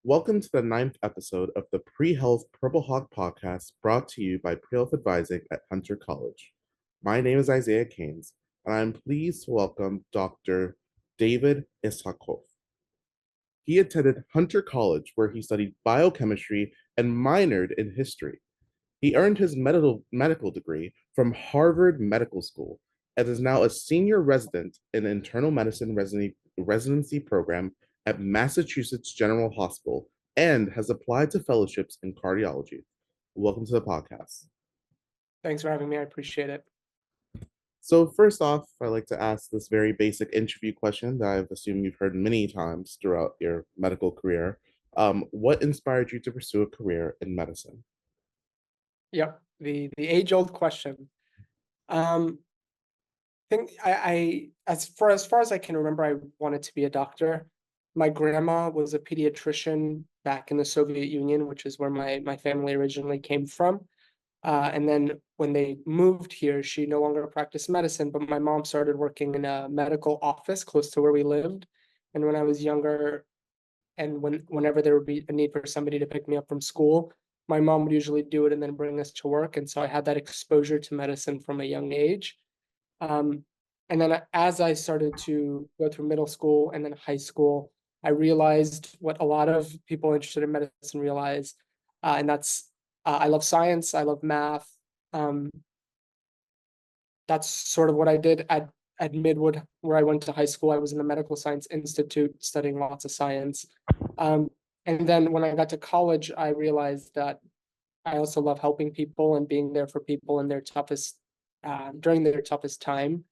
Welcome to the ninth episode of the Pre-Health Purple Hawk podcast brought to you by Pre-Health Advising at Hunter College. My name is Isaiah Keynes, and I'm pleased to welcome Dr. David Iskhakov. He attended Hunter College, where he studied biochemistry and minored in history. He earned his medical degree from Harvard Medical School and is now a senior resident in the internal medicine residency program at Massachusetts General Hospital and has applied to fellowships in cardiology. Welcome to the podcast. Thanks for having me. I appreciate it. So, first off, I like to ask this very basic interview question that I've assumed you've heard many times throughout your medical career. What inspired you to pursue a career in medicine? Yep, the age-old question. I think I as far as I can remember, I wanted to be a doctor. My grandma was a pediatrician back in the Soviet Union, which is where my family originally came from. And then when they moved here, she no longer practiced medicine, but my mom started working in a medical office close to where we lived. And when I was younger, and whenever there would be a need for somebody to pick me up from school, my mom would usually do it and then bring us to work. And so I had that exposure to medicine from a young age. Um, and then as I started to go through middle school and then high school, I realized what a lot of people interested in medicine realize, and that's I love science, I love math. Um, that's sort of what I did at Midwood, where I went to high school. I was in the Medical Science Institute studying lots of science. Um, and then when I got to college, I realized that I also love helping people and being there for people in their toughest during their toughest time.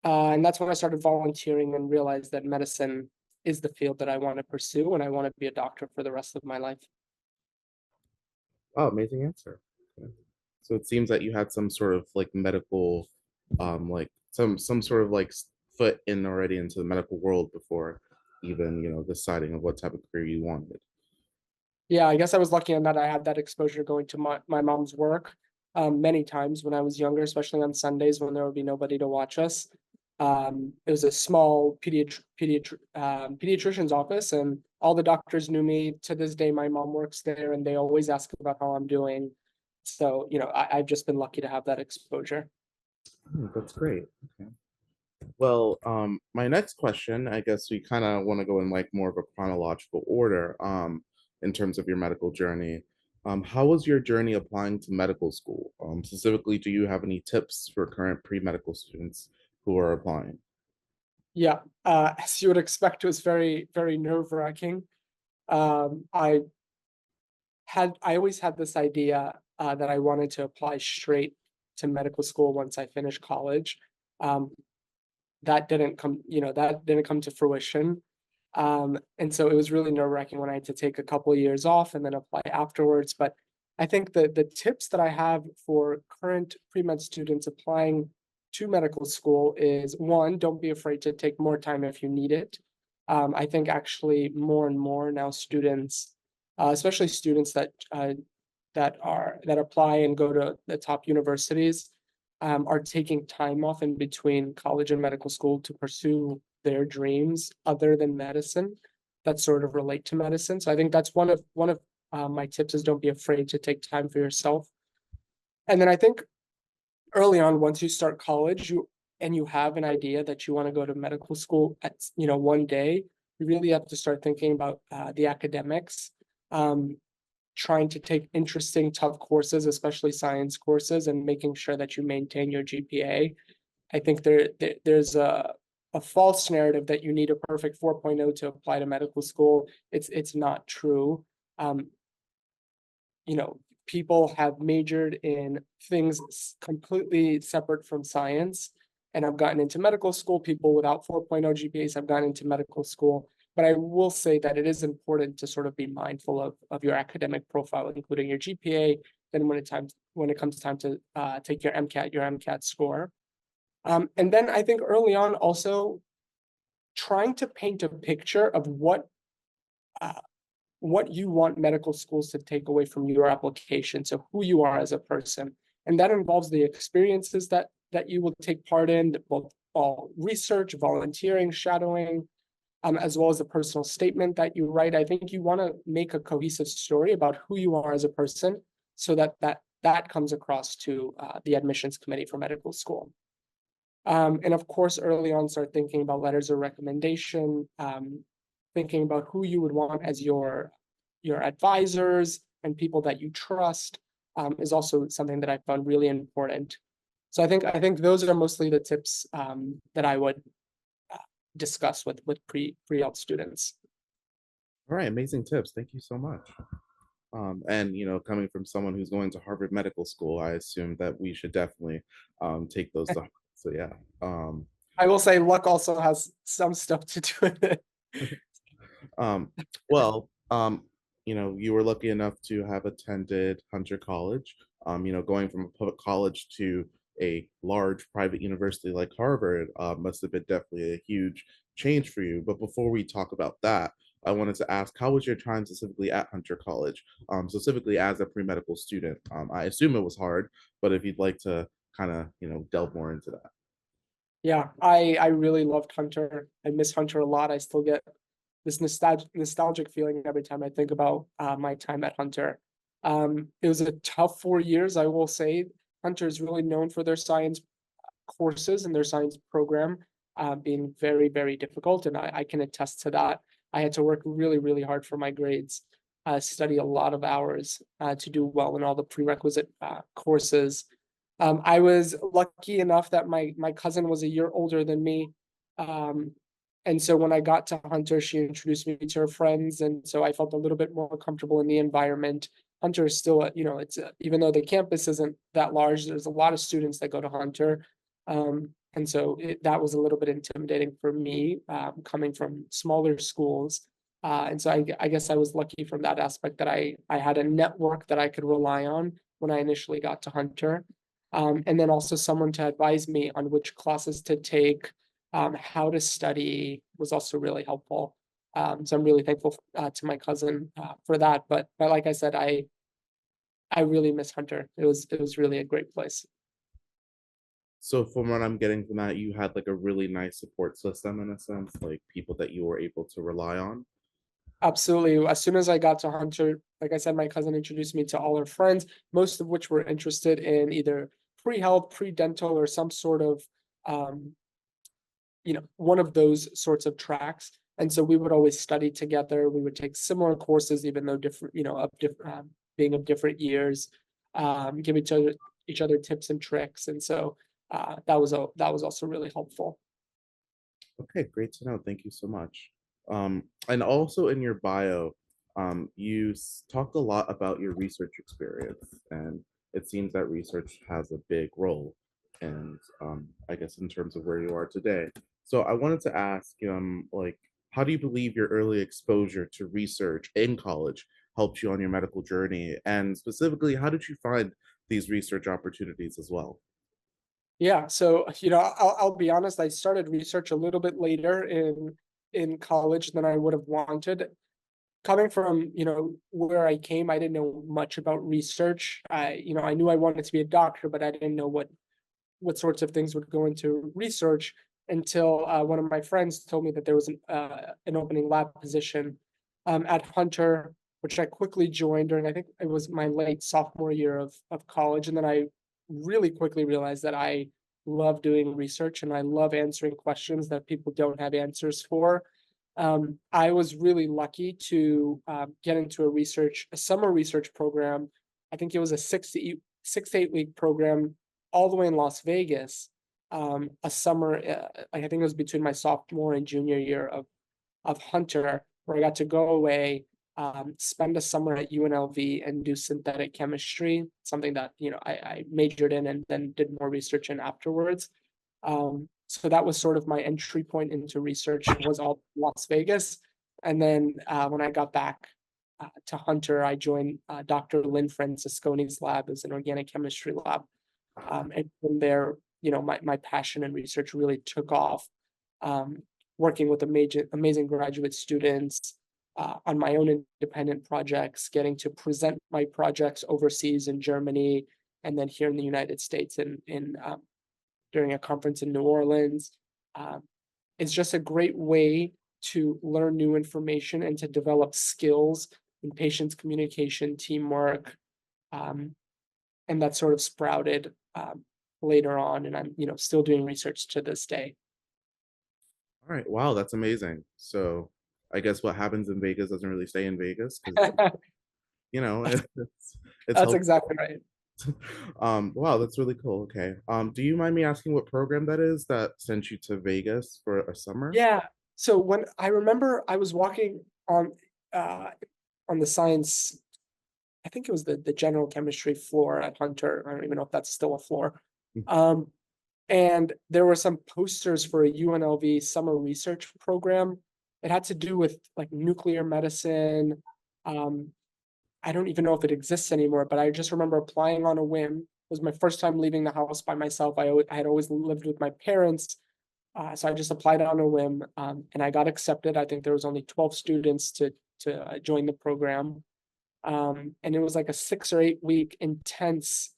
And that's when I started volunteering and realized that medicine is the field that I want to pursue, and I want to be a doctor for the rest of my life. Oh, amazing answer. Okay. So it seems that you had some sort of like medical, like some sort of like foot in already into the medical world before even, deciding of what type of career you wanted. Yeah, I guess I was lucky in that I had that exposure going to my mom's work many times when I was younger, especially on Sundays when there would be nobody to watch us. It was a small pediatrician's office, and all the doctors knew me. To this day, my mom works there, and they always ask about how I'm doing. So, I've just been lucky to have that exposure. Oh, that's great. Okay. Well, my next question, I guess we kind of want to go in like more of a chronological order, in terms of your medical journey. How was your journey applying to medical school? Specifically, do you have any tips for current pre-medical students who are applying? Yeah, as you would expect, it was very, very nerve-wracking. Um, I I always had this idea that I wanted to apply straight to medical school once I finished college. Um, that didn't come to fruition. And so it was really nerve-wracking when I had to take a couple of years off and then apply afterwards. But I think the tips that I have for current pre-med students applying to medical school is, one, don't be afraid to take more time if you need it. I think actually more and more now students, especially students that apply and go to the top universities, are taking time off in between college and medical school to pursue their dreams other than medicine that sort of relate to medicine. So I think that's one of my tips is don't be afraid to take time for yourself. And then I think early on, once you start college, you have an idea that you want to go to medical school at one day, you really have to start thinking about the academics. Um, Trying to take interesting, tough courses, especially science courses, and making sure that you maintain your GPA. I think there's a false narrative that you need a perfect 4.0 to apply to medical school. It's not true. Um, People have majored in things completely separate from science and have gotten into medical school. People without 4.0 GPAs have gotten into medical school. But I will say that it is important to sort of be mindful of your academic profile, including your GPA. Then when it comes time to take your MCAT score. And then I think early on also trying to paint a picture of uh, what you want medical schools to take away from your application. So who you are as a person. And that involves the experiences that you will take part in, both all research, volunteering, shadowing, as well as the personal statement that you write. I think you want to make a cohesive story about who you are as a person, so that comes across to the admissions committee for medical school. And of course, early on, start thinking about letters of recommendation, thinking about who you would want as your advisors and people that you trust, is also something that I found really important. So I think those are mostly the tips that I would discuss with pre-health students. All right, amazing tips. Thank you so much. And coming from someone who's going to Harvard Medical School, I assume that we should definitely take those to heart. So yeah. I will say luck also has some stuff to do with it. Um, well, you were lucky enough to have attended Hunter College. Going from a public college to a large private university like Harvard must have been definitely a huge change for you. But before we talk about that, I wanted to ask, how was your time specifically at Hunter College, specifically as a pre-medical student? I assume it was hard, but if you'd like to kind of, delve more into that. Yeah, I really loved Hunter. I miss Hunter a lot. I still get this nostalgic feeling every time I think about my time at Hunter. It was a tough 4 years, I will say. Hunter is really known for their science courses and their science program being very, very difficult, and I can attest to that. I had to work really, really hard for my grades, study a lot of hours to do well in all the prerequisite courses. I was lucky enough that my cousin was a year older than me. Um, and so when I got to Hunter, she introduced me to her friends, and so I felt a little bit more comfortable in the environment. Hunter is still, even though the campus isn't that large, there's a lot of students that go to Hunter, and so that was a little bit intimidating for me, coming from smaller schools. And so I guess I was lucky from that aspect that I had a network that I could rely on when I initially got to Hunter. And then also someone to advise me on which classes to take, how to study was also really helpful. So I'm really thankful to my cousin for that. But like I said, I really miss Hunter. It was really a great place. So from what I'm getting from that, you had like a really nice support system in a sense, like people that you were able to rely on. Absolutely. As soon as I got to Hunter, like I said, my cousin introduced me to all her friends, most of which were interested in either pre-health, pre-dental, or some sort of um, one of those sorts of tracks. And so we would always study together. We would take similar courses, even though different, of different, being of different years, give each other tips and tricks. And so that was also really helpful. Okay, great to know. Thank you so much. And also in your bio, you talked a lot about your research experience, and it seems that research has a big role, and I guess in terms of where you are today. So I wanted to ask, like, how do you believe your early exposure to research in college helped you on your medical journey, and specifically, how did you find these research opportunities as well? Yeah, so I'll be honest. I started research a little bit later in college than I would have wanted. Coming from where I came, I didn't know much about research. I knew I wanted to be a doctor, but I didn't know what sorts of things would go into research until one of my friends told me that there was an opening lab position at Hunter, which I quickly joined during, I think it was my late sophomore year of college. And then I really quickly realized that I love doing research and I love answering questions that people don't have answers for. I was really lucky to get into a summer research program. I think it was a 6 to 8 week program all the way in Las Vegas. A summer, I think it was between my sophomore and junior year of Hunter, where I got to go away, spend a summer at UNLV and do synthetic chemistry, something that I majored in and then did more research in afterwards. So that was sort of my entry point into research, was all Las Vegas. And then when I got back to Hunter, I joined Dr. Lynn Francisconi's lab as an organic chemistry lab. And from there, my passion and research really took off. Working with amazing graduate students on my own independent projects, getting to present my projects overseas in Germany, and then here in the United States in during a conference in New Orleans. Um, it's just a great way to learn new information and to develop skills in patients communication, teamwork, um, and that sort of sprouted later on. And I'm, still doing research to this day. All right. Wow, that's amazing. So I guess what happens in Vegas doesn't really stay in Vegas because it's That's helpful. exactly right. Wow, that's really cool. Okay. Do you mind me asking what program that is that sent you to Vegas for a summer? Yeah. So when I remember I was walking uh, on the science, I think it was the general chemistry floor at Hunter. I don't even know if that's still a floor. Mm. Um, and there were some posters for a UNLV summer research program. It had to do with like nuclear medicine. Um, I don't even know if it exists anymore, but I just remember applying on a whim. It was my first time leaving the house by myself. I had always lived with my parents. So I just applied on a whim, and I got accepted. I think there was only 12 students to join the program. And it was like a 6 or 8 week intense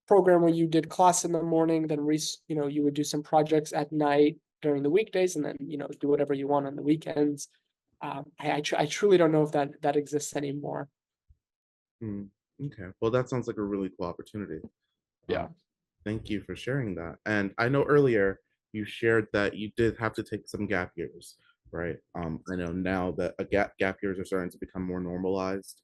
program where you did class in the morning, then you would do some projects at night during the weekdays, and then do whatever you want on the weekends. I truly don't know if that exists anymore. Mm, okay. Well, that sounds like a really cool opportunity. Um, Yeah. Thank you for sharing that. And I know earlier you shared that you did have to take some gap years, right? I know now that a gap years are starting to become more normalized.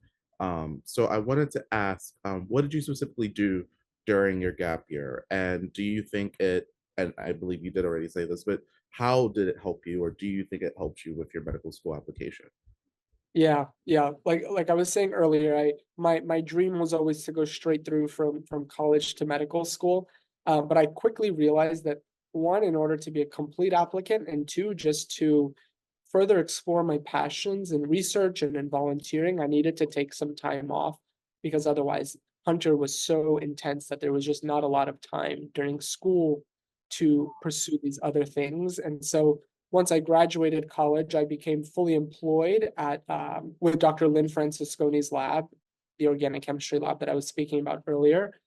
So I wanted to ask, what did you specifically do during your gap year? And do you think it, and I believe you did already say this, but how did it help you, or do you think it helped you with your medical school application? Yeah, yeah. Like I was saying earlier, my dream was always to go straight through from college to medical school. But I quickly realized that one, in order to be a complete applicant, and two, just to further explore my passions in research and in volunteering, I needed to take some time off because otherwise Hunter was so intense that there was just not a lot of time during school to pursue these other things. And so once I graduated college, I became fully employed at with Dr. Lynn Francisconi's lab, the organic chemistry lab that I was speaking about earlier,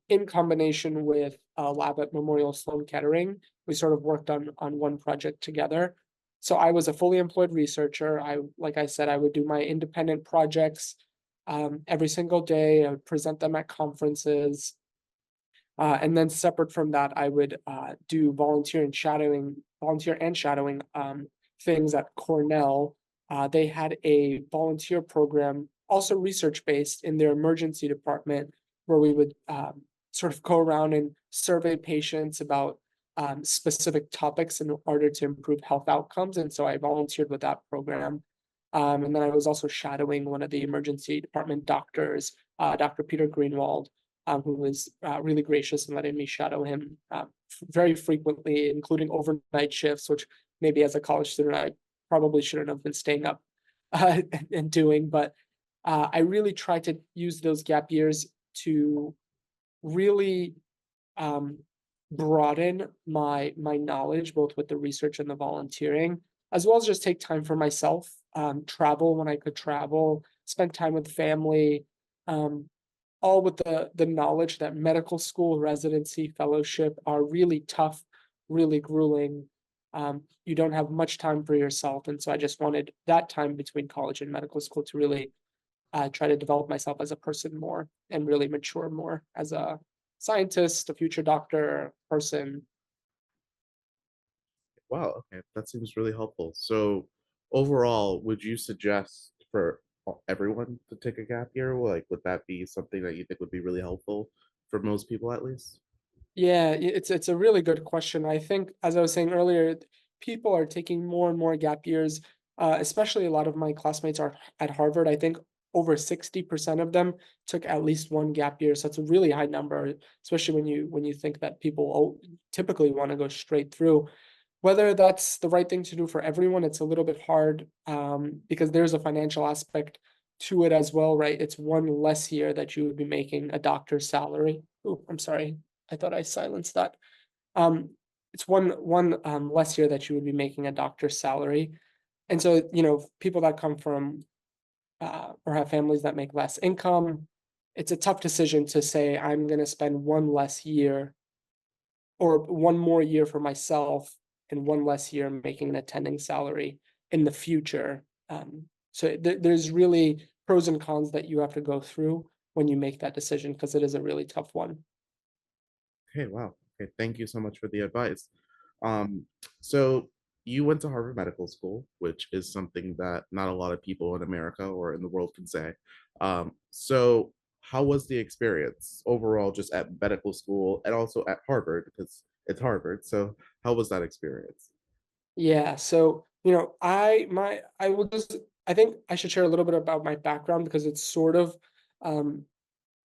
in combination with a lab at Memorial Sloan Kettering. We sort of worked on one project together. So I was a fully employed researcher. Like I said, I would do my independent projects every single day. I would present them at conferences. And then separate from that, I would do volunteer and shadowing things at Cornell. They had a volunteer program, also research based in their emergency department, where we would sort of go around and survey patients about specific topics in order to improve health outcomes. And so I volunteered with that program. And then I was also shadowing one of the emergency department doctors, Dr. Peter Greenwald, who was really gracious in letting me shadow him very frequently, including overnight shifts, which maybe as a college student I probably shouldn't have been staying up and doing. But I really tried to use those gap years to really um, broaden my knowledge, both with the research and the volunteering, as well as just take time for myself, travel when I could travel, spend time with family. Um, all with the knowledge that medical school, residency, fellowship are really tough, really grueling. You don't have much time for yourself, and so I just wanted that time between college and medical school to really try to develop myself as a person more and really mature more as a scientist, a future doctor, person. Wow, okay, that seems really helpful. So overall, would you suggest for everyone to take a gap year? Like, would that be something that you think would be really helpful for most people at least? Yeah, it's a really good question. I think, as I was saying earlier, people are taking more and more gap years. Especially a lot of my classmates are at Harvard. I think over 60% of them took at least one gap year. So it's a really high number, especially when you think that people typically want to go straight through. Whether that's the right thing to do for everyone, it's a little bit hard because there's a financial aspect to it as well, right? It's one less year that you would be making a doctor's salary. Oh, I'm sorry. I thought I silenced that. Um, it's one less year that you would be making a doctor's salary. And so, people that come from or have families that make less income, it's a tough decision to say, I'm going to spend one less year or one more year for myself and one less year making an attending salary. in the future. So there's really pros and cons that you have to go through when you make that decision, because it is a really tough one. Okay, wow. Okay, thank you so much for the advice. Um, so you went to Harvard Medical School, which is something that not a lot of people in America or in the world can say. So how was the experience overall, just at medical school and also at Harvard, because it's Harvard. So how was that experience? Yeah, so I will just I think I should share a little bit about my background, because it's sort of um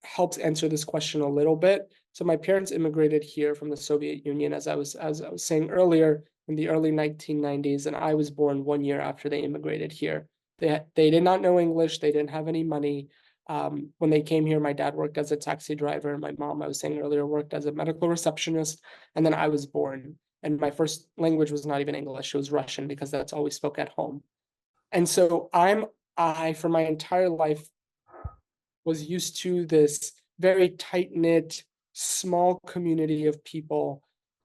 helps answer this question a little bit. So my parents immigrated here from the Soviet Union, as I was saying earlier, in the early 1990s, and I was born 1 year after they immigrated here. They did not know English. They didn't have any money. When they came here, my dad worked as a taxi driver. My mom, I was saying earlier, worked as a medical receptionist, and then I was born. And my first language was not even English; it was Russian, because that's all we spoke at home. And so I for my entire life was used to this very tight-knit, small community of people.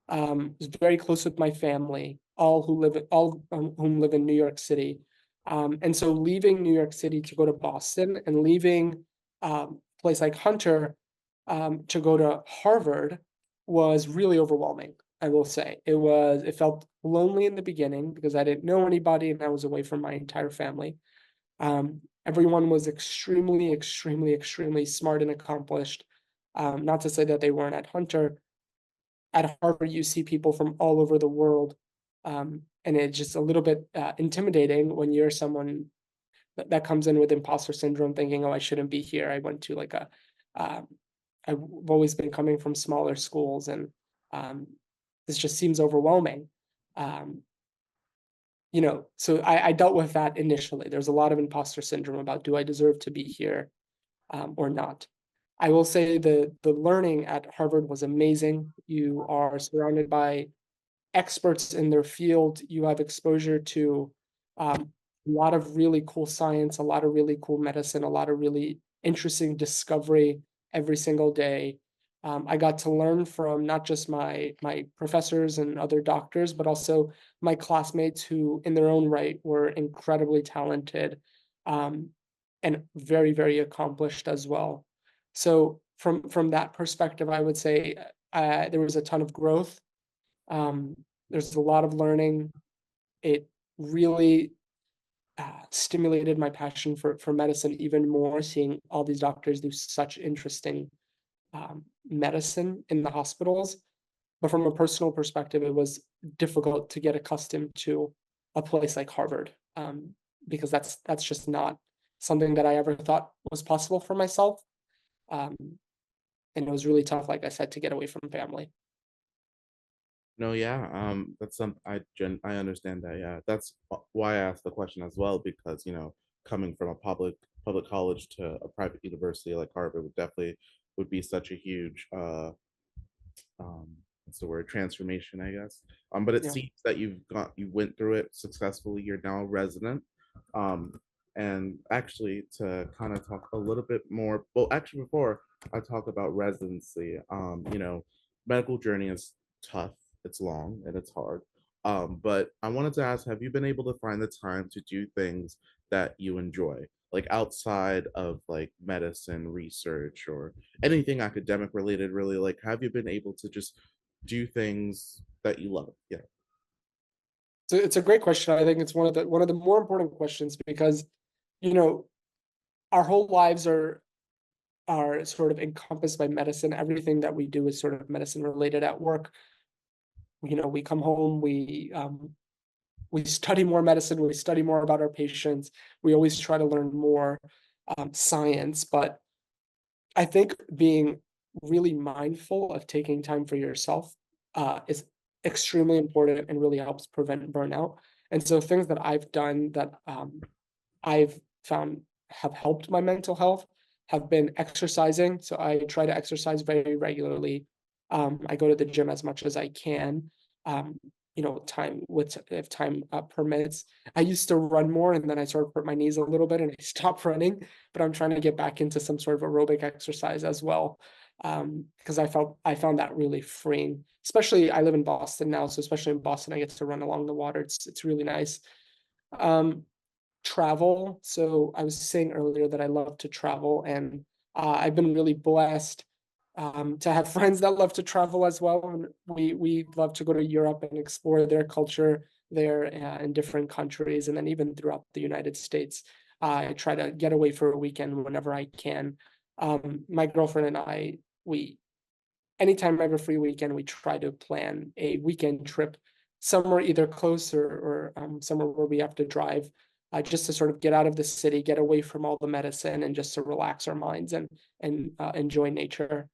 Was very close with my family, all whom live in New York City. And so leaving New York City to go to Boston, and leaving a place like Hunter to go to Harvard, was really overwhelming. I will say it felt lonely in the beginning, because I didn't know anybody and I was away from my entire family. Everyone was extremely, extremely, extremely smart and accomplished. Not to say that they weren't at Hunter. At Harvard, you see people from all over the world. And it's just a little bit intimidating when you're someone that comes in with imposter syndrome, thinking, oh, I shouldn't be here. I went to like um, I've always been coming from smaller schools, and um, this just seems overwhelming. Um, so I dealt with that initially. There's a lot of imposter syndrome about, do I deserve to be here or not? I will say the learning at Harvard was amazing. You are surrounded by experts in their field. You have exposure to a lot of really cool science, a lot of really cool medicine, a lot of really interesting discovery every single day. I got to learn from not just my professors and other doctors, but also my classmates, who, in their own right, were incredibly talented um, and very, very accomplished as well. So from that perspective, I would say there was a ton of growth. Um, there's a lot of learning. It really stimulated my passion for medicine even more, seeing all these doctors do such interesting medicine in the hospitals. But from a personal perspective, it was difficult to get accustomed to a place like Harvard, because that's just not something that I ever thought was possible for myself. Um, and it was really tough, like I said, to get away from family. No, yeah, that's some I understand that. Yeah, that's why I asked the question as well, because coming from a public college to a private university like Harvard would be such a huge what's the word, transformation, I guess. But it Yeah. seems that you went through it successfully. You're now a resident. Um, and actually, to kind of talk a little bit more, well, actually, before I talk about residency, medical journey is tough, it's long, and it's hard. But I wanted to ask, have you been able to find the time to do things that you enjoy, like outside of like medicine research or anything academic related, really? Like, have you been able to just do things that you love? Yeah. So it's a great question. I think it's one of the more important questions, because you know our whole lives are sort of encompassed by medicine. Everything that we do is sort of medicine related at work. We come home, we study more medicine, we study more about our patients. We always try to learn more science, but I think being really mindful of taking time for yourself is extremely important and really helps prevent burnout. And so things that I've done that I've found have helped my mental health have been exercising. So I try to exercise very regularly. I go to the gym as much as I can. Um, time with if time permits. I used to run more, and then I sort of hurt my knees a little bit and I stopped running. But I'm trying to get back into some sort of aerobic exercise as well, because I found that really freeing. Especially, I live in Boston now, so especially in Boston, I get to run along the water. It's really nice. Um, Travel. So I was saying earlier that I love to travel, and I've been really blessed to have friends that love to travel as well. And we love to go to Europe and explore their culture there in different countries, and then even throughout the United States. I try to get away for a weekend whenever I can. My girlfriend and I, we anytime I have a free weekend, we try to plan a weekend trip somewhere either close or somewhere where we have to drive, just to sort of get out of the city, get away from all the medicine, and just to relax our minds and enjoy nature.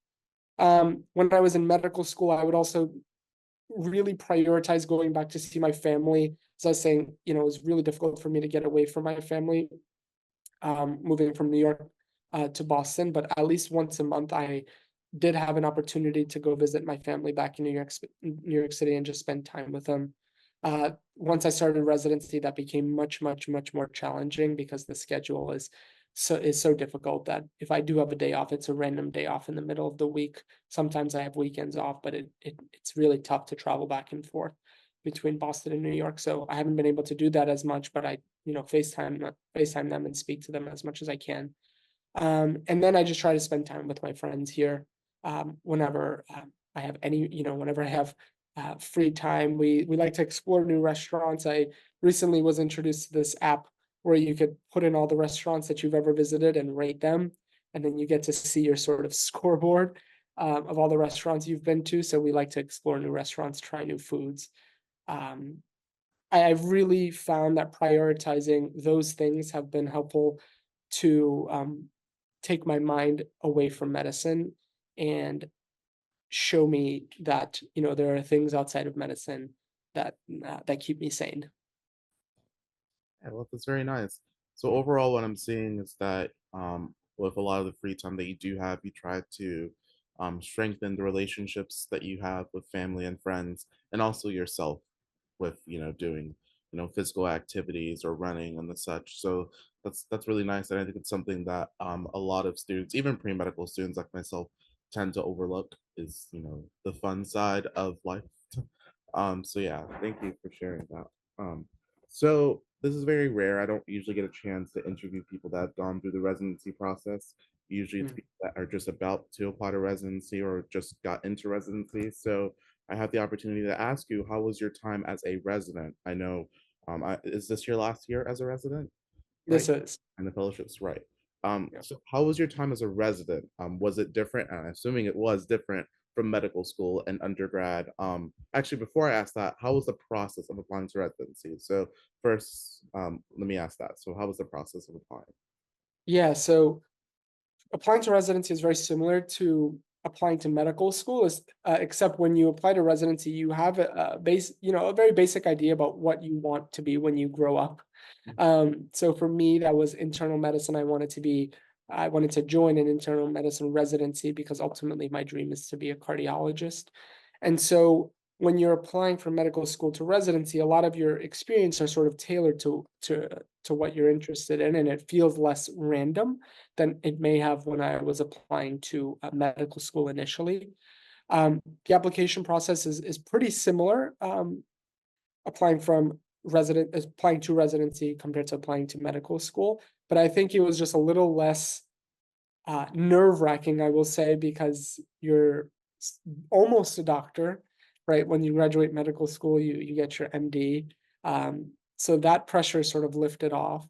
When I was in medical school, I would also really prioritize going back to see my family. As I was saying, it was really difficult for me to get away from my family, moving from New York to Boston, but at least once a month, I did have an opportunity to go visit my family back in New York City and just spend time with them. Once I started residency, that became much, much, much more challenging because the schedule is so difficult that if I do have a day off, it's a random day off in the middle of the week. Sometimes I have weekends off, but it's really tough to travel back and forth between Boston and New York. So I haven't been able to do that as much, but I, FaceTime them and speak to them as much as I can. And then I just try to spend time with my friends here, whenever I have whenever I have free time. We like to explore new restaurants. I recently was introduced to this app where you could put in all the restaurants that you've ever visited and rate them, and then you get to see your sort of scoreboard of all the restaurants you've been to. So we like to explore new restaurants, try new foods. Um, I've really found that prioritizing those things have been helpful to take my mind away from medicine and show me that there are things outside of medicine that keep me sane. Yeah, well, that's very nice. So overall, what I'm seeing is that with a lot of the free time that you do have, you try to strengthen the relationships that you have with family and friends, and also yourself with doing physical activities or running and the such. So that's really nice, and I think it's something that a lot of students, even pre-medical students like myself, tend to overlook is the fun side of life. So yeah, thank you for sharing that. So this is very rare. I don't usually get a chance to interview people that have gone through the residency process. Usually it's Mm. people that are just about to apply to residency or just got into residency. So I have the opportunity to ask you, how was your time as a resident? I know, is this your last year as a resident? Right? This is. And the fellowships, right. Yeah. So how was your time as a resident? Was it different? I'm assuming it was different from medical school and undergrad. Actually, before I ask that, how was the process of applying to residency? So first, let me ask that. So how was the process of applying? Yeah, so applying to residency is very similar to applying to medical school, except when you apply to residency, you have a very basic idea about what you want to be when you grow up. So for me, that was internal medicine. I wanted to join an internal medicine residency because ultimately my dream is to be a cardiologist. And so when you're applying from medical school to residency, a lot of your experience are sort of tailored to what you're interested in, and it feels less random than it may have when I was applying to medical school initially. The application process is pretty similar. Applying from applying to residency compared to applying to medical school, but I think it was just a little less nerve-wracking, I will say, because you're almost a doctor, right? When you graduate medical school, you get your MD. So that pressure is sort of lifted off.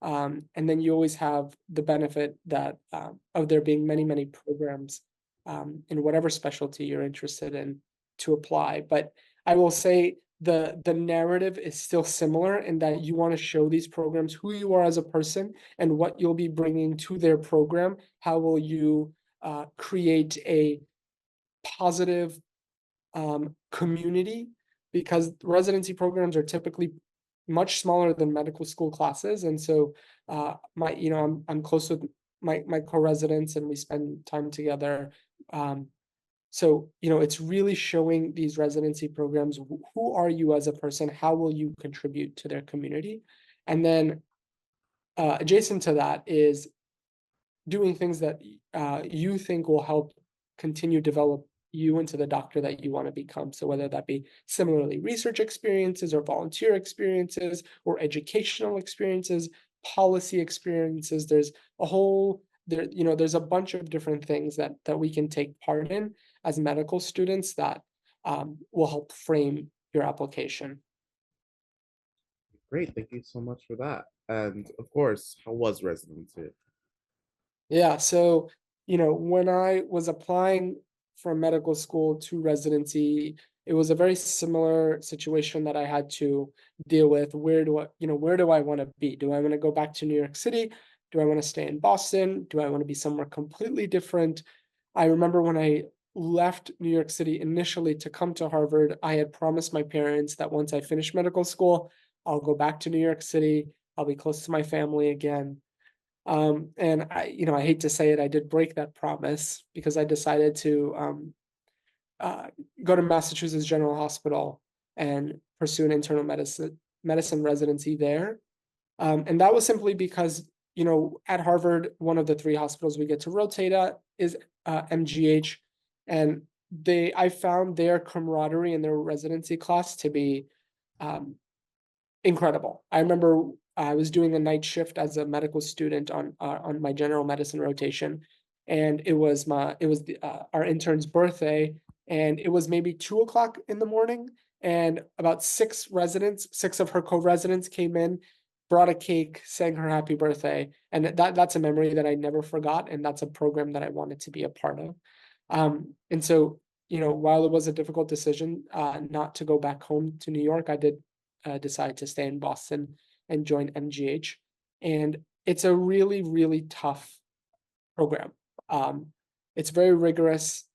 And then you always have the benefit that of there being many, many programs in whatever specialty you're interested in to apply. But I will say the narrative is still similar in that you want to show these programs who you are as a person and what you'll be bringing to their program. How will you create a positive community? Because residency programs are typically much smaller than medical school classes, and so I'm close with my co-residents, and we spend time together. So, it's really showing these residency programs who are you as a person, how will you contribute to their community, and then adjacent to that is doing things that you think will help continue develop you into the doctor that you want to become. So whether that be similarly research experiences or volunteer experiences or educational experiences, policy experiences, there's a whole there, there's a bunch of different things that we can take part in as medical students that will help frame your application. Great, thank you so much for that. And of course, how was residency? Yeah, so, when I was applying from medical school to residency, it was a very similar situation that I had to deal with. Where do I want to be? Do I want to go back to New York City? Do I want to stay in Boston? Do I want to be somewhere completely different? I remember when I left New York City initially to come to Harvard, I had promised my parents that once I finish medical school, I'll go back to New York City. I'll be close to my family again. And I hate to say it, I did break that promise because I decided to uh, go to Massachusetts General Hospital and pursue an internal medicine residency there. And that was simply because, at Harvard, one of the three hospitals we get to rotate at is MGH, and I found their camaraderie in their residency class to be um, incredible. I remember I was doing a night shift as a medical student on my general medicine rotation, and it was our intern's birthday, and it was maybe 2 o'clock in the morning, and about six of her co-residents came in, brought a cake, sang her happy birthday, and that's a memory that I never forgot, and that's a program that I wanted to be a part of. And so, while it was a difficult decision not to go back home to New York, I did decide to stay in Boston and join MGH. And it's a really, really tough program. Um, it's very rigorous.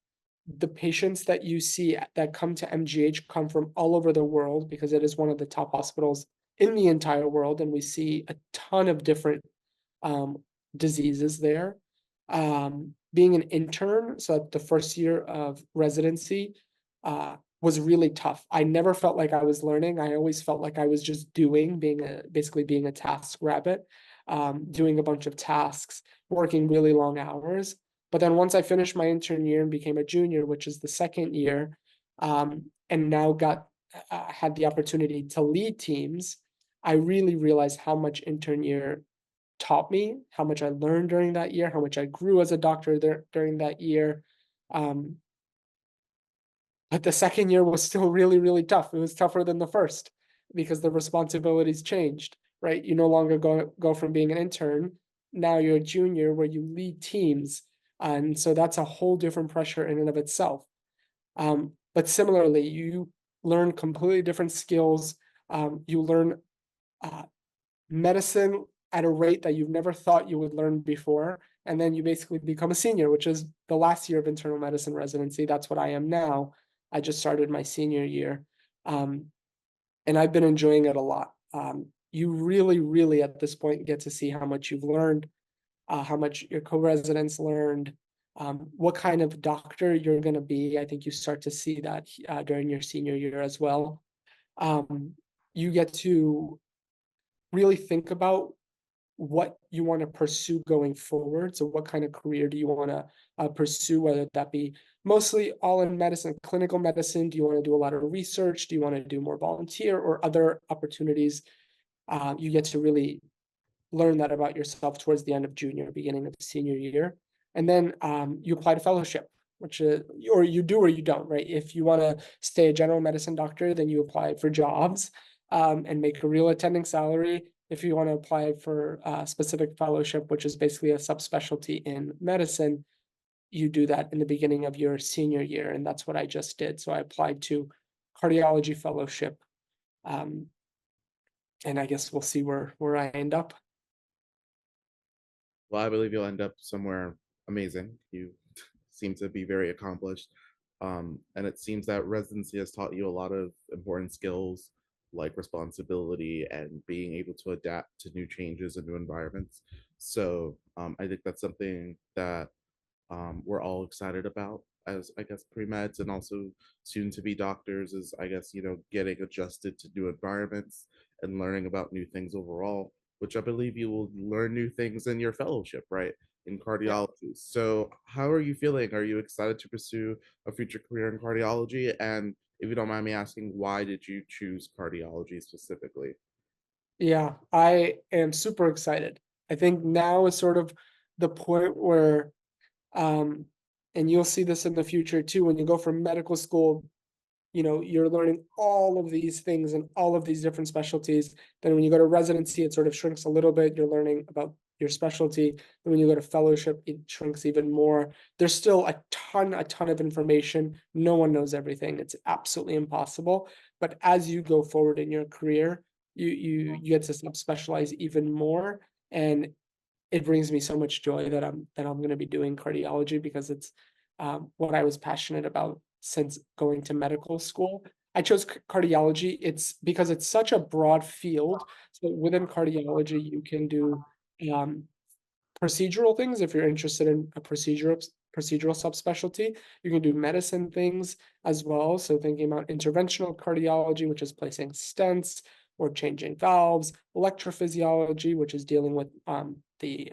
The patients that you see that come to MGH come from all over the world because it is one of the top hospitals in the entire world. And we see a ton of different um, diseases there. Being an intern, so the first year of residency, was really tough. I never felt like I was learning. I always felt like I was just doing, basically being a task rabbit, doing a bunch of tasks, working really long hours. But then once I finished my intern year and became a junior, which is the second year, and now had the opportunity to lead teams, I really realized how much intern year taught me, how much I learned during that year, how much I grew as a doctor there during that year. Um, but the second year was still really, really tough. It was tougher than the first because the responsibilities changed, right? You no longer go from being an intern. Now you're a junior where you lead teams. And so that's a whole different pressure in and of itself. But similarly, you learn completely different skills. You learn uh, medicine at a rate that you've never thought you would learn before. And then you basically become a senior, which is the last year of internal medicine residency. That's what I am now. I just started my senior year. Um, and I've been enjoying it a lot. You really, really at this point get to see how much you've learned, how much your co-residents learned, what kind of doctor you're going to be. I think you start to see that during your senior year as well. You get to really think about what you want to pursue going forward. So what kind of career do you want to pursue, whether that be mostly all in medicine, clinical medicine? Do you want to do a lot of research? Do you want to do more volunteer or other opportunities? You get to really learn that about yourself towards the end of junior, beginning of senior year. And then you apply to fellowship, which is, or you do or you don't, right? If you want to stay a general medicine doctor, then you apply for jobs and make a real attending salary. If you want to apply for a specific fellowship, which is basically a subspecialty in medicine, you do that in the beginning of your senior year. And that's what I just did. So I applied to cardiology fellowship. Um, and I guess we'll see where I end up. Well, I believe you'll end up somewhere amazing. You seem to be very accomplished. And it seems that residency has taught you a lot of important skills like responsibility and being able to adapt to new changes and new environments. So I think that's something that we're all excited about as I guess pre-meds and also soon to be doctors is I guess getting adjusted to new environments and learning about new things overall, which I believe you will learn new things in your fellowship, right? In Yeah. cardiology. So, how are you feeling? Are you excited to pursue a future career in cardiology? And if you don't mind me asking, why did you choose cardiology specifically? Yeah, I am super excited. I think now is sort of the point where, um, and you'll see this in the future too, when you go from medical school, you're learning all of these things and all of these different specialties. Then when you go to residency, it sort of shrinks a little bit. You're learning about your specialty. And when you go to fellowship, it shrinks even more. There's still a ton of information. No one knows everything. It's absolutely impossible. But as you go forward in your career, you get to subspecialize even more. And it brings me so much joy that I'm going to be doing cardiology because it's what I was passionate about since going to medical school. I chose cardiology. It's because it's such a broad field. So within cardiology, you can do um, procedural things if you're interested in a procedural subspecialty. You can do medicine things as well. So thinking about interventional cardiology, which is placing stents or changing valves, electrophysiology, which is dealing with the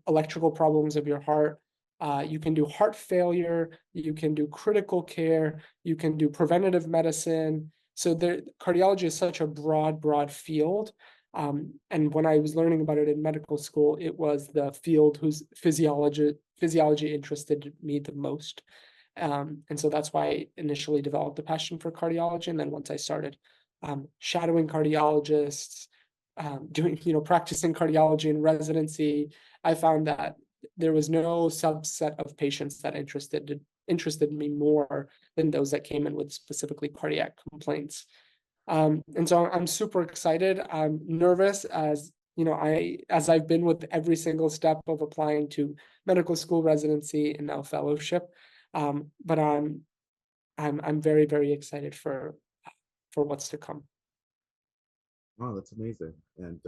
electrical problems of your heart. You can do heart failure, you can do critical care, you can do preventative medicine. So cardiology is such a broad field. And when I was learning about it in medical school, it was the field whose physiology interested me the most. And so that's why I initially developed a passion for cardiology. And then once I started shadowing cardiologists, practicing cardiology in residency, I found that there was no subset of patients that interested me more than those that came in with specifically cardiac complaints. And so I'm super excited. I'm nervous as I've been with every single step of applying to medical school residency and now fellowship. But I'm very, very excited for what's to come. Wow, that's amazing. And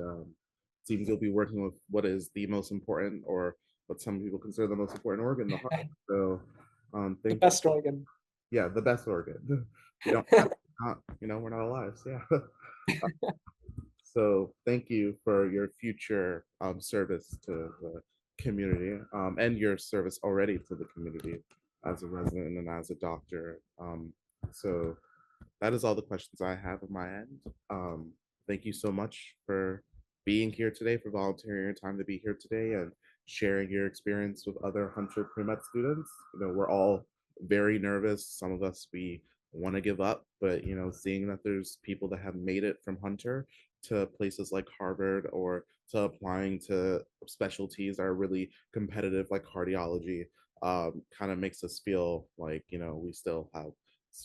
seems you'll be working with what is the most important, or what some people consider the most important organ, the heart. So, The thank you. best organ. Yeah, the best organ. We don't have, not, we're not alive. So yeah. So thank you for your future service to the community, and your service already to the community as a resident and as a doctor. So that is all the questions I have on my end. Thank you so much for being here today, for volunteering your time to be here today and sharing your experience with other Hunter pre-med students. We're all very nervous. Some of us, we want to give up, but seeing that there's people that have made it from Hunter to places like Harvard, or to applying to specialties that are really competitive like cardiology, kind of makes us feel like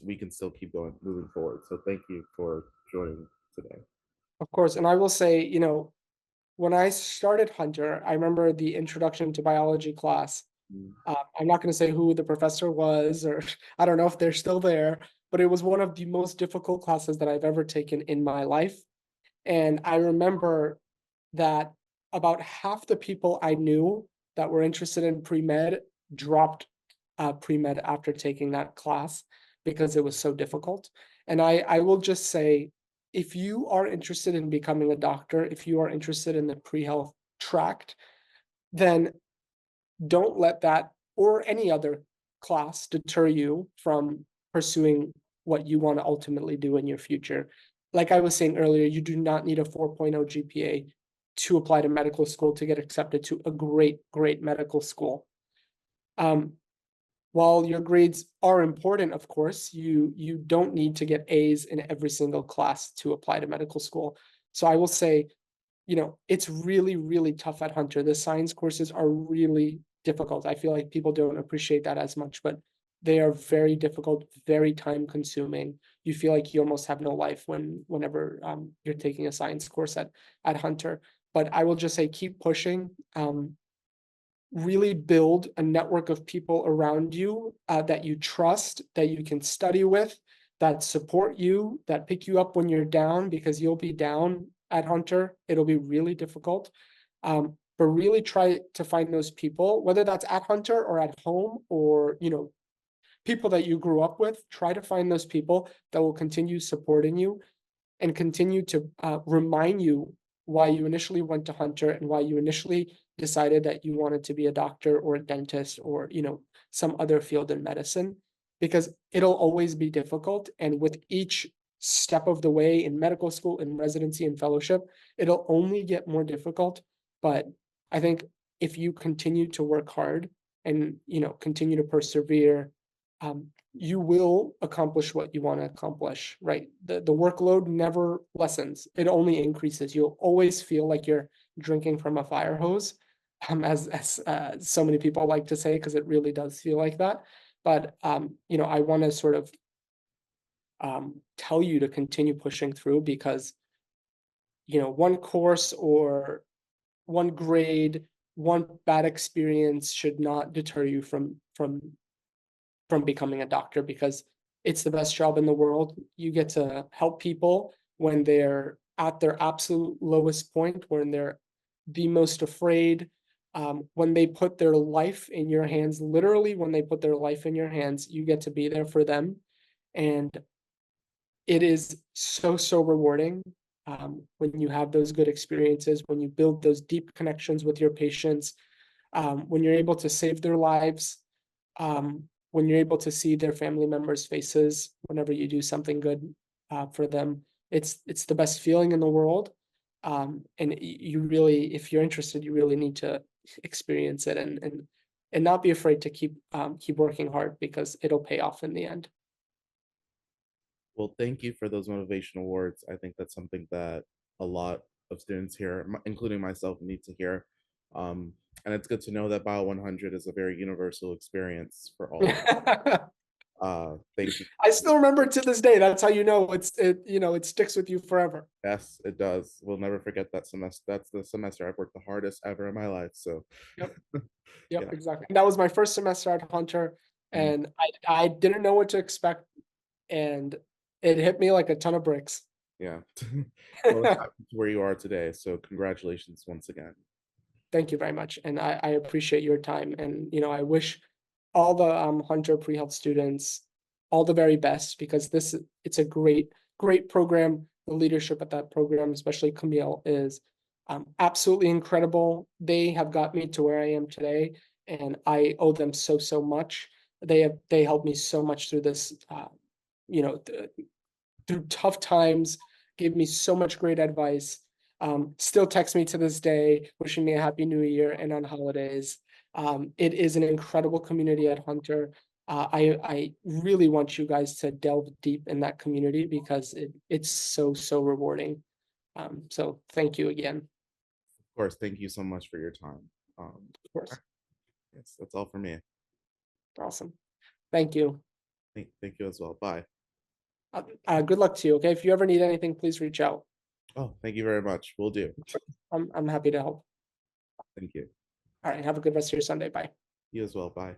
we can still keep going moving forward. So thank you for joining today. Of course. And I will say, when I started Hunter, I remember the introduction to biology class. Mm. I'm not going to say who the professor was, or I don't know if they're still there, but it was one of the most difficult classes that I've ever taken in my life. And I remember that about half the people I knew that were interested in pre-med dropped pre-med after taking that class because it was so difficult. And I will just say, if you are interested in becoming a doctor, if you are interested in the pre-health tract, then don't let that or any other class deter you from pursuing what you want to ultimately do in your future. Like I was saying earlier, you do not need a 4.0 GPA to apply to medical school to get accepted to a great medical school. Um, while your grades are important, of course, you don't need to get A's in every single class to apply to medical school. So I will say, it's really tough at Hunter. The science courses are really difficult. I feel like people don't appreciate that as much, but they are very difficult, very time consuming. You feel like you almost have no life whenever you're taking a science course at Hunter. But I will just say, keep pushing. Really build a network of people around you that you trust, that you can study with, that support you, that pick you up when you're down, because you'll be down at Hunter. It'll be really difficult. But really try to find those people, whether that's at Hunter or at home, or people that you grew up with. Try to find those people that will continue supporting you and continue to remind you why you initially went to Hunter and why you initially decided that you wanted to be a doctor or a dentist or, some other field in medicine, because it'll always be difficult. And with each step of the way in medical school, in residency and fellowship, it'll only get more difficult. But I think if you continue to work hard and, continue to persevere, you will accomplish what you want to accomplish, right? The workload never lessens, it only increases. You'll always feel like you're drinking from a fire hose, as so many people like to say, because it really does feel like that. But I want to sort of tell you to continue pushing through, because one course or one grade, one bad experience should not deter you from becoming a doctor, because it's the best job in the world. You get to help people when they're at their absolute lowest point, when they're the most afraid, when they put their life in your hands. Literally, when they put their life in your hands, you get to be there for them. And it is so rewarding, when you have those good experiences, when you build those deep connections with your patients, when you're able to save their lives, when you're able to see their family members' faces whenever you do something good for them. It's the best feeling in the world. And you really, if you're interested, you really need to experience it, and not be afraid to keep working hard, because it'll pay off in the end. Well, thank you for those motivational words. I think that's something that a lot of students here, including myself, need to hear. And it's good to know that Bio 100 is a very universal experience for all of us. Thank you. I still remember it to this day. That's how it sticks with you forever. Yes, it does. We'll never forget that semester. That's the semester I've worked the hardest ever in my life. So, Yep. Yep, yeah. exactly. And that was my first semester at Hunter, Mhm. and I didn't know what to expect, and it hit me like a ton of bricks. Yeah. Well, it's happened to where you are today. So, congratulations once again. Thank you very much, and I appreciate your time. And I wish all the Hunter pre-health students all the very best, because it's a great program. The leadership at that program, especially Camille, is absolutely incredible. They have got me to where I am today, and I owe them so much. They helped me so much through this, through tough times, gave me so much great advice. Still text me to this day, wishing me a happy new year and on holidays. It is an incredible community at Hunter. I really want you guys to delve deep in that community, because it's so rewarding. So thank you again. Of course, thank you so much for your time. Of course. Yes, that's all for me. Awesome. Thank you. Thank you as well. Bye. Good luck to you. Okay. If you ever need anything, please reach out. Oh, thank you very much. We'll do. I'm happy to help. Thank you. All right. Have a good rest of your Sunday. Bye. You as well. Bye.